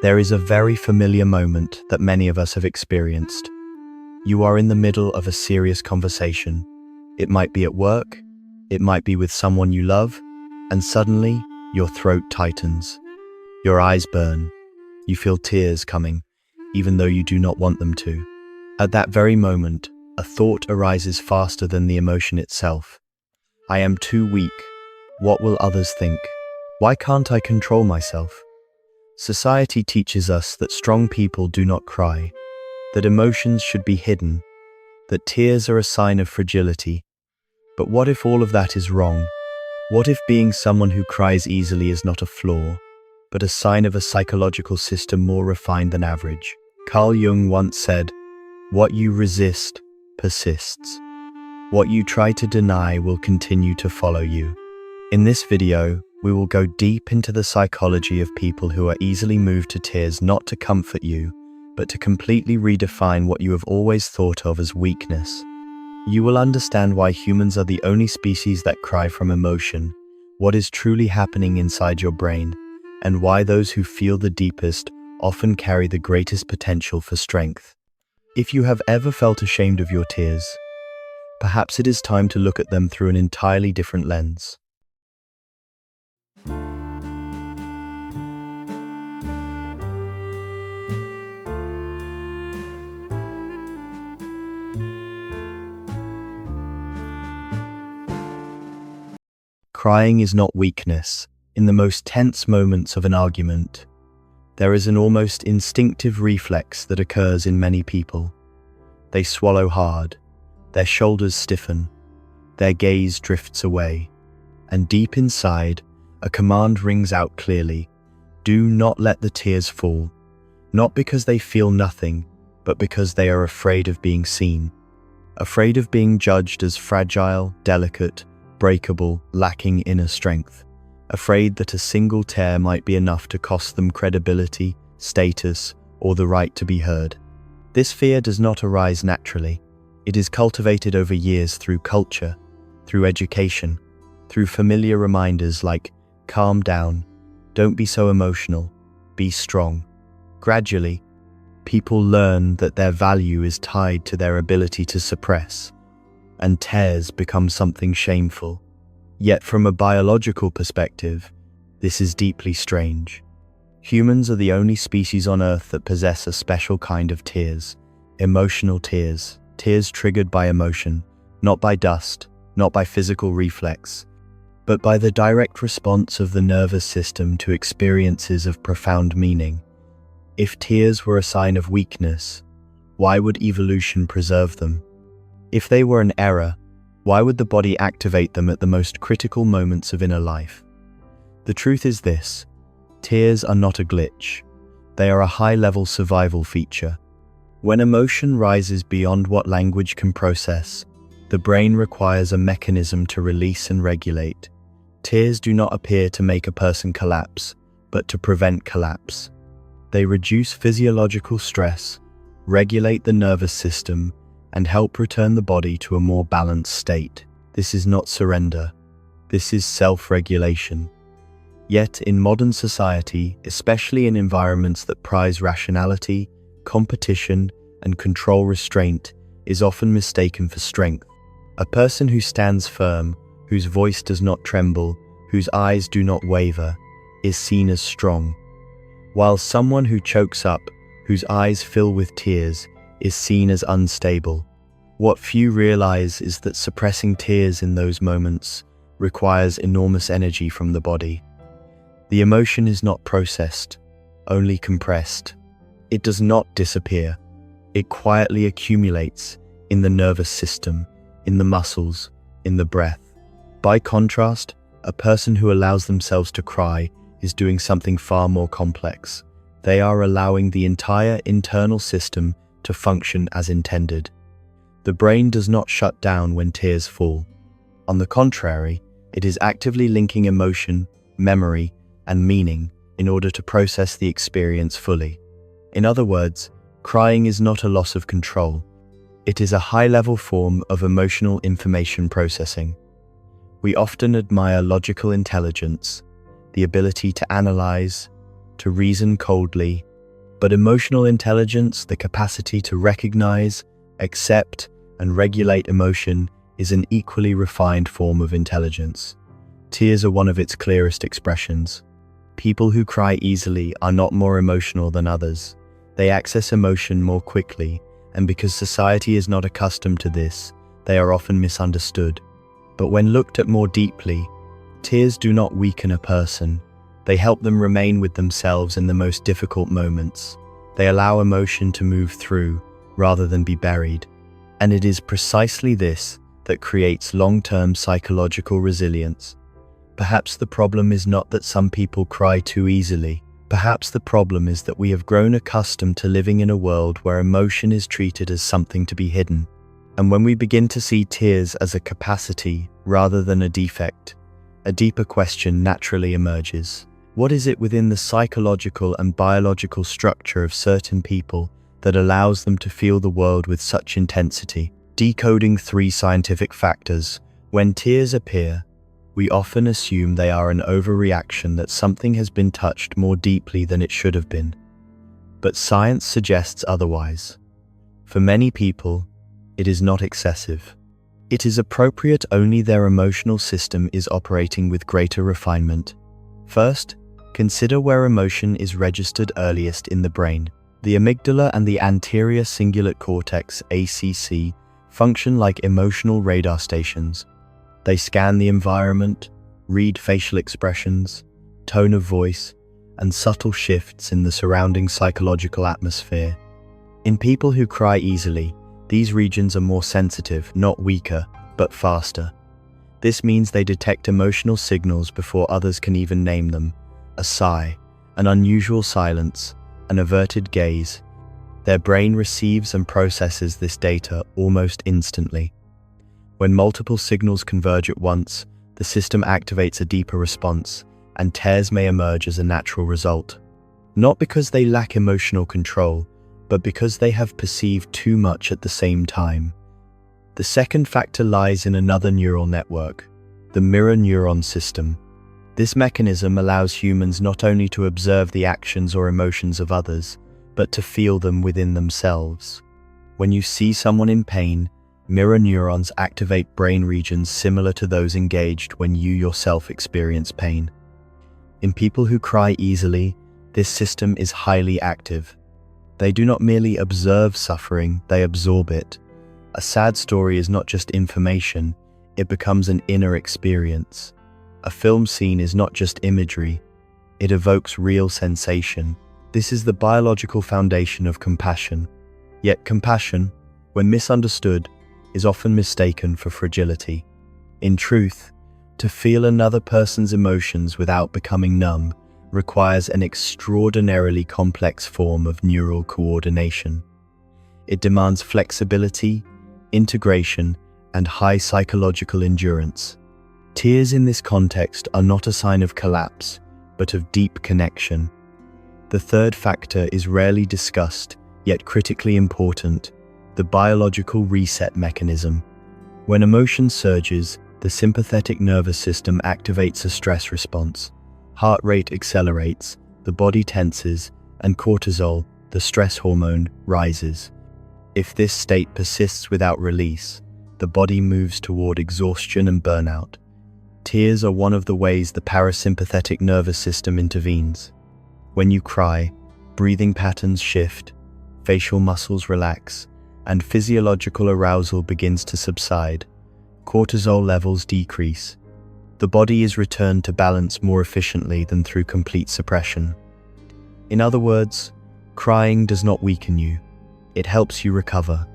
There is a very familiar moment that many of us have experienced. You are in the middle of a serious conversation. It might be at work, it might be with someone you love, and suddenly your throat tightens. Your eyes burn. You feel tears coming, even though you do not want them to. At that very moment, a thought arises faster than the emotion itself. I am too weak. What will others think? Why can't I control myself? Society teaches us that strong people do not cry, that emotions should be hidden, that tears are a sign of fragility. But what if all of that is wrong? What if being someone who cries easily is not a flaw, but a sign of a psychological system more refined than average? Carl Jung once said, "What you resist persists. What you try to deny will continue to follow you." In this video, we will go deep into the psychology of people who are easily moved to tears, not to comfort you, but to completely redefine what you have always thought of as weakness. You will understand why humans are the only species that cry from emotion, what is truly happening inside your brain, and why those who feel the deepest often carry the greatest potential for strength. If you have ever felt ashamed of your tears, perhaps it is time to look at them through an entirely different lens. Crying is not weakness. In the most tense moments of an argument, there is an almost instinctive reflex that occurs in many people. They swallow hard, their shoulders stiffen, their gaze drifts away, and deep inside, a command rings out clearly: do not let the tears fall. Not because they feel nothing, but because they are afraid of being seen, afraid of being judged as fragile, delicate, breakable, lacking inner strength, afraid that a single tear might be enough to cost them credibility, status, or the right to be heard. This fear does not arise naturally. It is cultivated over years through culture, through education, through familiar reminders like, calm down, don't be so emotional, be strong. Gradually, people learn that their value is tied to their ability to suppress, and tears become something shameful. Yet from a biological perspective, this is deeply strange. Humans are the only species on Earth that possess a special kind of tears, emotional tears, tears triggered by emotion, not by dust, not by physical reflex, but by the direct response of the nervous system to experiences of profound meaning. If tears were a sign of weakness, why would evolution preserve them? If they were an error, why would the body activate them at the most critical moments of inner life? The truth is this: tears are not a glitch. They are a high-level survival feature. When emotion rises beyond what language can process, the brain requires a mechanism to release and regulate. Tears do not appear to make a person collapse, but to prevent collapse. They reduce physiological stress, regulate the nervous system, and help return the body to a more balanced state. This is not surrender. This is self-regulation. Yet in modern society, especially in environments that prize rationality, competition, and control, restraint is often mistaken for strength. A person who stands firm, whose voice does not tremble, whose eyes do not waver, is seen as strong, while someone who chokes up, whose eyes fill with tears, is seen as unstable. What few realize is that suppressing tears in those moments requires enormous energy from the body. The emotion is not processed, only compressed. It does not disappear. It quietly accumulates in the nervous system, in the muscles, in the breath. By contrast, a person who allows themselves to cry is doing something far more complex. They are allowing the entire internal system to function as intended. The brain does not shut down when tears fall. On the contrary, it is actively linking emotion, memory, and meaning in order to process the experience fully. In other words, crying is not a loss of control. It is a high-level form of emotional information processing. We often admire logical intelligence, the ability to analyze, to reason coldly, But emotional intelligence, the capacity to recognize, accept, and regulate emotion, is an equally refined form of intelligence. Tears are one of its clearest expressions. People who cry easily are not more emotional than others. They access emotion more quickly, and because society is not accustomed to this, they are often misunderstood. But when looked at more deeply, tears do not weaken a person. They help them remain with themselves in the most difficult moments. They allow emotion to move through, rather than be buried. And it is precisely this that creates long-term psychological resilience. Perhaps the problem is not that some people cry too easily. Perhaps the problem is that we have grown accustomed to living in a world where emotion is treated as something to be hidden. And when we begin to see tears as a capacity rather than a defect, a deeper question naturally emerges. What is it within the psychological and biological structure of certain people that allows them to feel the world with such intensity? Decoding 3 scientific factors. When tears appear, we often assume they are an overreaction, that something has been touched more deeply than it should have been. But science suggests otherwise. For many people, it is not excessive. It is appropriate only their emotional system is operating with greater refinement. First, consider where emotion is registered earliest in the brain. The amygdala and the anterior cingulate cortex, ACC, function like emotional radar stations. They scan the environment, read facial expressions, tone of voice, and subtle shifts in the surrounding psychological atmosphere. In people who cry easily, these regions are more sensitive, not weaker, but faster. This means they detect emotional signals before others can even name them. A sigh, an unusual silence, an averted gaze. Their brain receives and processes this data almost instantly. When multiple signals converge at once, the system activates a deeper response, and tears may emerge as a natural result. Not because they lack emotional control, but because they have perceived too much at the same time. The second factor lies in another neural network, the mirror neuron system. This mechanism allows humans not only to observe the actions or emotions of others, but to feel them within themselves. When you see someone in pain, mirror neurons activate brain regions similar to those engaged when you yourself experience pain. In people who cry easily, this system is highly active. They do not merely observe suffering, they absorb it. A sad story is not just information, it becomes an inner experience. A film scene is not just imagery, it evokes real sensation. This is the biological foundation of compassion. Yet compassion, when misunderstood, is often mistaken for fragility. In truth, to feel another person's emotions without becoming numb requires an extraordinarily complex form of neural coordination. It demands flexibility, integration, and high psychological endurance. Tears in this context are not a sign of collapse, but of deep connection. The third factor is rarely discussed, yet critically important: the biological reset mechanism. When emotion surges, the sympathetic nervous system activates a stress response. Heart rate accelerates, the body tenses, and cortisol, the stress hormone, rises. If this state persists without release, the body moves toward exhaustion and burnout. Tears are one of the ways the parasympathetic nervous system intervenes. When you cry, breathing patterns shift, facial muscles relax, and physiological arousal begins to subside. Cortisol levels decrease. The body is returned to balance more efficiently than through complete suppression. In other words, crying does not weaken you. It helps you recover.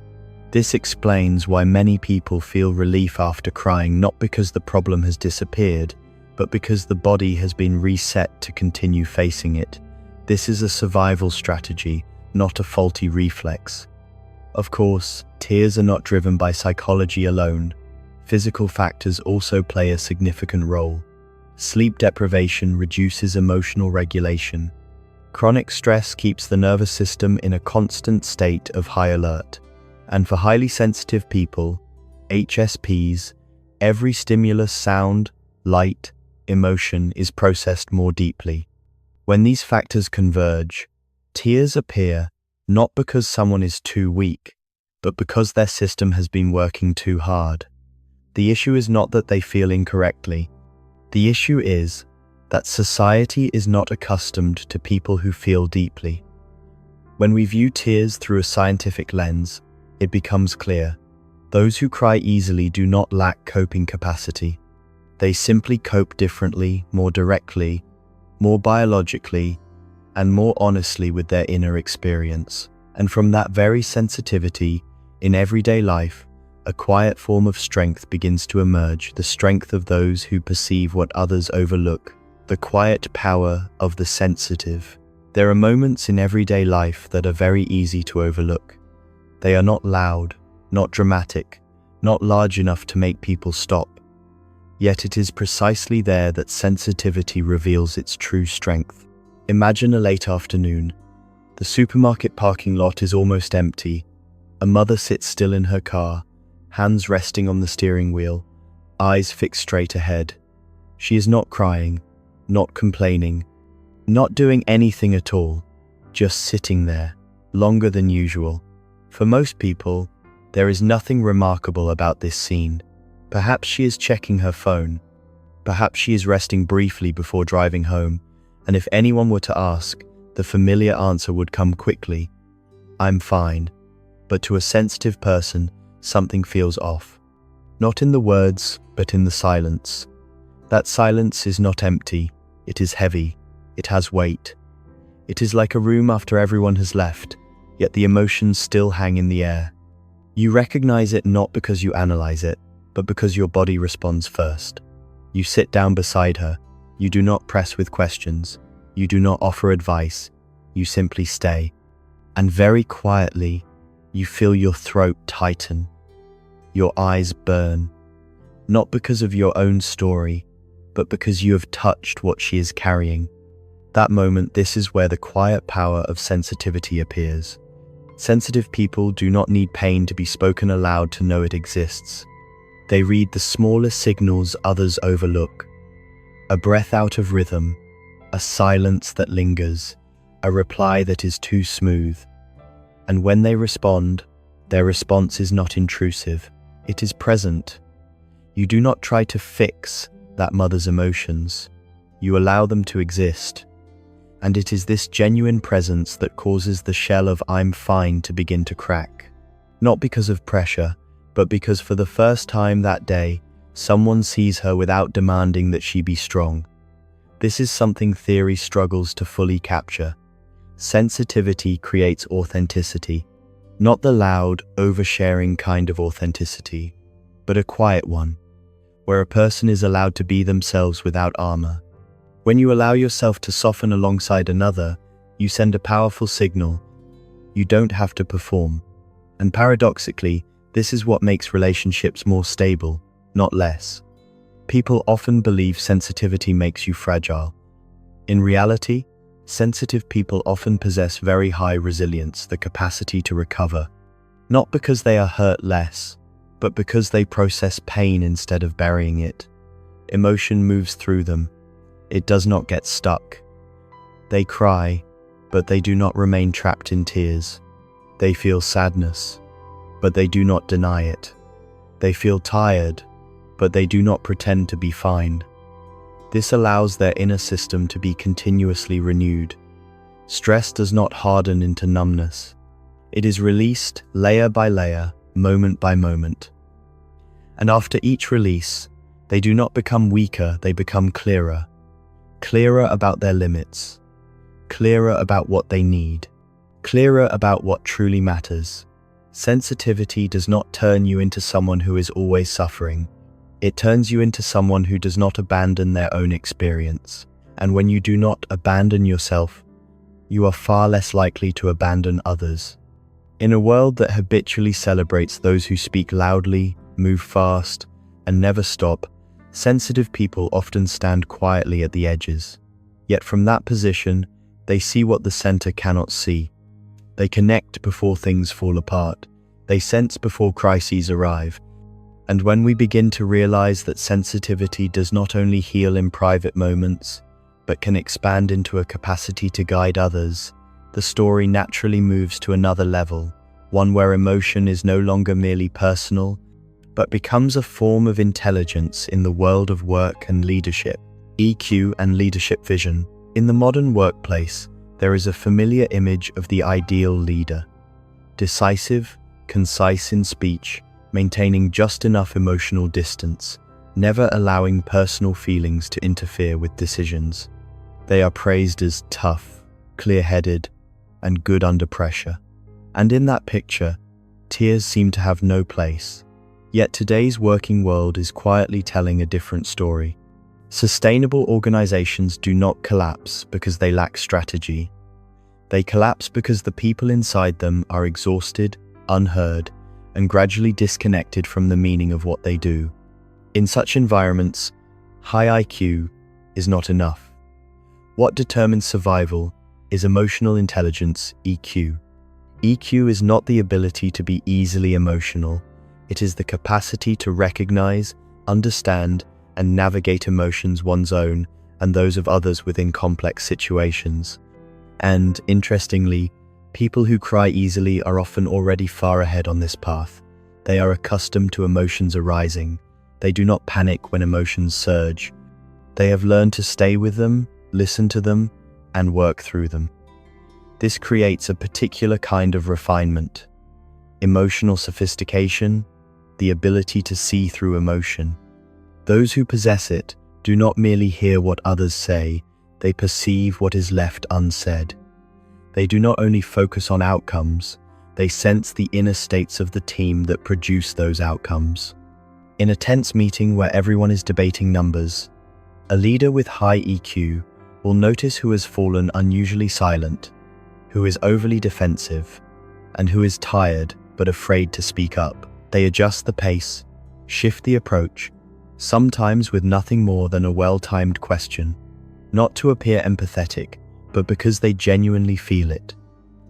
This explains why many people feel relief after crying, not because the problem has disappeared, but because the body has been reset to continue facing it. This is a survival strategy, not a faulty reflex. Of course, tears are not driven by psychology alone. Physical factors also play a significant role. Sleep deprivation reduces emotional regulation. Chronic stress keeps the nervous system in a constant state of high alert. And for highly sensitive people, HSPs, every stimulus, sound, light, emotion is processed more deeply. When these factors converge, Tears appear not because someone is too weak, but because their system has been working too hard. The issue is not that they feel incorrectly. The issue is that society is not accustomed to people who feel deeply. When we view tears through a scientific lens, it becomes clear. Those who cry easily do not lack coping capacity. They simply cope differently, more directly, more biologically, and more honestly with their inner experience. And from that very sensitivity, in everyday life, a quiet form of strength begins to emerge, the strength of those who perceive what others overlook, the quiet power of the sensitive. There are moments in everyday life that are very easy to overlook. They are not loud, not dramatic, not large enough to make people stop. Yet it is precisely there that sensitivity reveals its true strength. Imagine a late afternoon. The supermarket parking lot is almost empty. A mother sits still in her car, hands resting on the steering wheel, eyes fixed straight ahead. She is not crying, not complaining, not doing anything at all, just sitting there, longer than usual. For most people, there is nothing remarkable about this scene. Perhaps she is checking her phone. Perhaps she is resting briefly before driving home, and if anyone were to ask, the familiar answer would come quickly. I'm fine. But to a sensitive person, something feels off. Not in the words, but in the silence. That silence is not empty. It is heavy. It has weight. It is like a room after everyone has left, yet the emotions still hang in the air. You recognize it not because you analyze it, but because your body responds first. You sit down beside her. You do not press with questions. You do not offer advice. You simply stay. And very quietly, you feel your throat tighten. Your eyes burn. Not because of your own story, but because you have touched what she is carrying. That moment, this is where the quiet power of sensitivity appears. Sensitive people do not need pain to be spoken aloud to know it exists. They read the smallest signals others overlook. A breath out of rhythm, a silence that lingers, a reply that is too smooth. And when they respond, their response is not intrusive. It is present. You do not try to fix that mother's emotions. You allow them to exist. And it is this genuine presence that causes the shell of "I'm fine" to begin to crack. Not because of pressure, but because for the first time that day, someone sees her without demanding that she be strong. This is something theory struggles to fully capture. Sensitivity creates authenticity. Not the loud, oversharing kind of authenticity, but a quiet one, where a person is allowed to be themselves without armor. When you allow yourself to soften alongside another, you send a powerful signal. You don't have to perform. And paradoxically, this is what makes relationships more stable, not less. People often believe sensitivity makes you fragile. In reality, sensitive people often possess very high resilience, the capacity to recover. Not because they are hurt less, but because they process pain instead of burying it. Emotion moves through them. It does not get stuck. They cry, but they do not remain trapped in tears. They feel sadness, but they do not deny it. They feel tired, but they do not pretend to be fine. This allows their inner system to be continuously renewed. Stress does not harden into numbness. It is released layer by layer, moment by moment. And after each release, they do not become weaker, they become clearer. Clearer about their limits. Clearer about what they need. Clearer about what truly matters. Sensitivity does not turn you into someone who is always suffering. It turns you into someone who does not abandon their own experience. And when you do not abandon yourself, you are far less likely to abandon others. In a world that habitually celebrates those who speak loudly, move fast, and never stop, sensitive people often stand quietly at the edges. Yet from that position, they see what the center cannot see. They connect before things fall apart. They sense before crises arrive. And when we begin to realize that sensitivity does not only heal in private moments, but can expand into a capacity to guide others, the story naturally moves to another level, one where emotion is no longer merely personal, but becomes a form of intelligence in the world of work and leadership. EQ and leadership vision. In the modern workplace, there is a familiar image of the ideal leader. Decisive, concise in speech, maintaining just enough emotional distance, never allowing personal feelings to interfere with decisions. They are praised as tough, clear-headed, and good under pressure. And in that picture, tears seem to have no place. Yet today's working world is quietly telling a different story. Sustainable organizations do not collapse because they lack strategy. They collapse because the people inside them are exhausted, unheard, and gradually disconnected from the meaning of what they do. In such environments, high IQ is not enough. What determines survival is emotional intelligence, EQ. EQ is not the ability to be easily emotional. It is the capacity to recognize, understand, and navigate emotions one's own and those of others within complex situations. And, interestingly, people who cry easily are often already far ahead on this path. They are accustomed to emotions arising. They do not panic when emotions surge. They have learned to stay with them, listen to them, and work through them. This creates a particular kind of refinement. Emotional sophistication, the ability to see through emotion. Those who possess it do not merely hear what others say, they perceive what is left unsaid. They do not only focus on outcomes, they sense the inner states of the team that produce those outcomes. In a tense meeting where everyone is debating numbers, a leader with high EQ will notice who has fallen unusually silent, who is overly defensive, and who is tired but afraid to speak up. They adjust the pace, shift the approach, sometimes with nothing more than a well-timed question, not to appear empathetic, but because they genuinely feel it.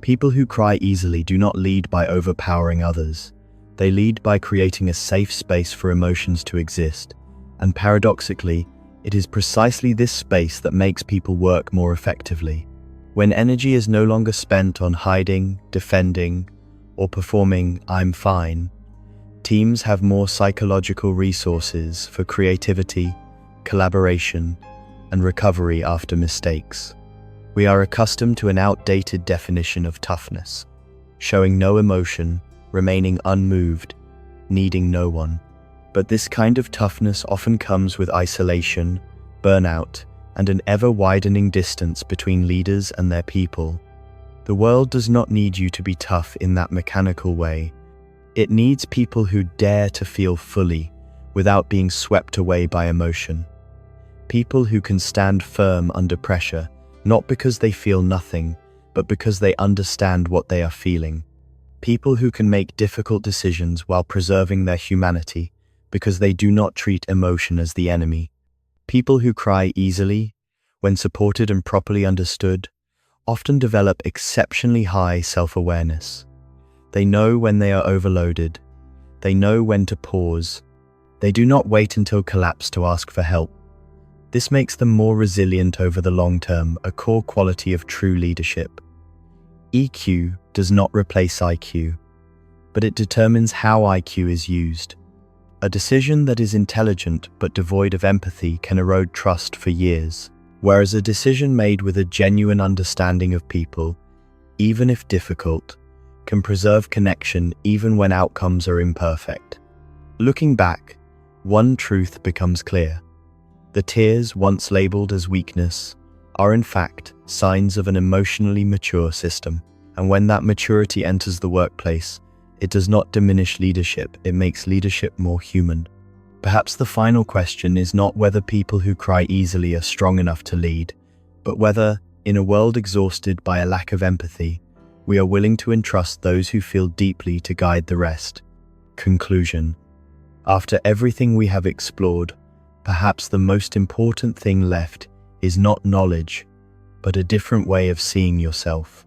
People who cry easily do not lead by overpowering others. They lead by creating a safe space for emotions to exist, and paradoxically, it is precisely this space that makes people work more effectively. When energy is no longer spent on hiding, defending, or performing "I'm fine," teams have more psychological resources for creativity, collaboration, and recovery after mistakes. We are accustomed to an outdated definition of toughness, showing no emotion, remaining unmoved, needing no one. But this kind of toughness often comes with isolation, burnout, and an ever-widening distance between leaders and their people. The world does not need you to be tough in that mechanical way. It needs people who dare to feel fully without being swept away by emotion. People who can stand firm under pressure, not because they feel nothing, but because they understand what they are feeling. People who can make difficult decisions while preserving their humanity, because they do not treat emotion as the enemy. People who cry easily, when supported and properly understood, often develop exceptionally high self-awareness. They know when they are overloaded. They know when to pause. They do not wait until collapse to ask for help. This makes them more resilient over the long term, a core quality of true leadership. EQ does not replace IQ, but it determines how IQ is used. A decision that is intelligent but devoid of empathy can erode trust for years, whereas a decision made with a genuine understanding of people, even if difficult, can preserve connection even when outcomes are imperfect. Looking back, one truth becomes clear. The tears, once labeled as weakness, are in fact signs of an emotionally mature system. And when that maturity enters the workplace, it does not diminish leadership, it makes leadership more human. Perhaps the final question is not whether people who cry easily are strong enough to lead, but whether, in a world exhausted by a lack of empathy, we are willing to entrust those who feel deeply to guide the rest. Conclusion. After everything we have explored, perhaps the most important thing left is not knowledge, but a different way of seeing yourself.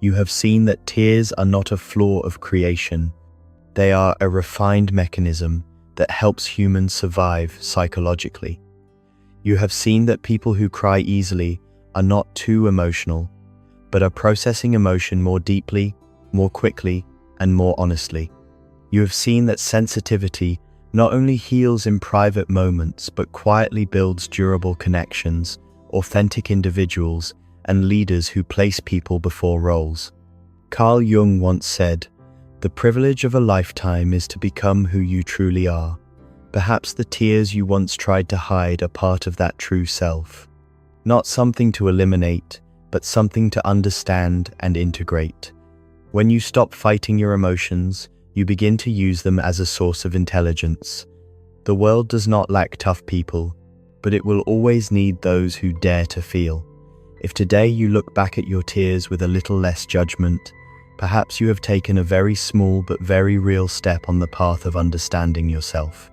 You have seen that tears are not a flaw of creation. They are a refined mechanism that helps humans survive psychologically. You have seen that people who cry easily are not too emotional, but are processing emotion more deeply, more quickly, and more honestly. You have seen that sensitivity not only heals in private moments, but quietly builds durable connections, authentic individuals, and leaders who place people before roles. Carl Jung once said, "The privilege of a lifetime is to become who you truly are." Perhaps the tears you once tried to hide are part of that true self. Not something to eliminate, but something to understand and integrate. When you stop fighting your emotions, you begin to use them as a source of intelligence. The world does not lack tough people, but it will always need those who dare to feel. If today you look back at your tears with a little less judgment, perhaps you have taken a very small but very real step on the path of understanding yourself.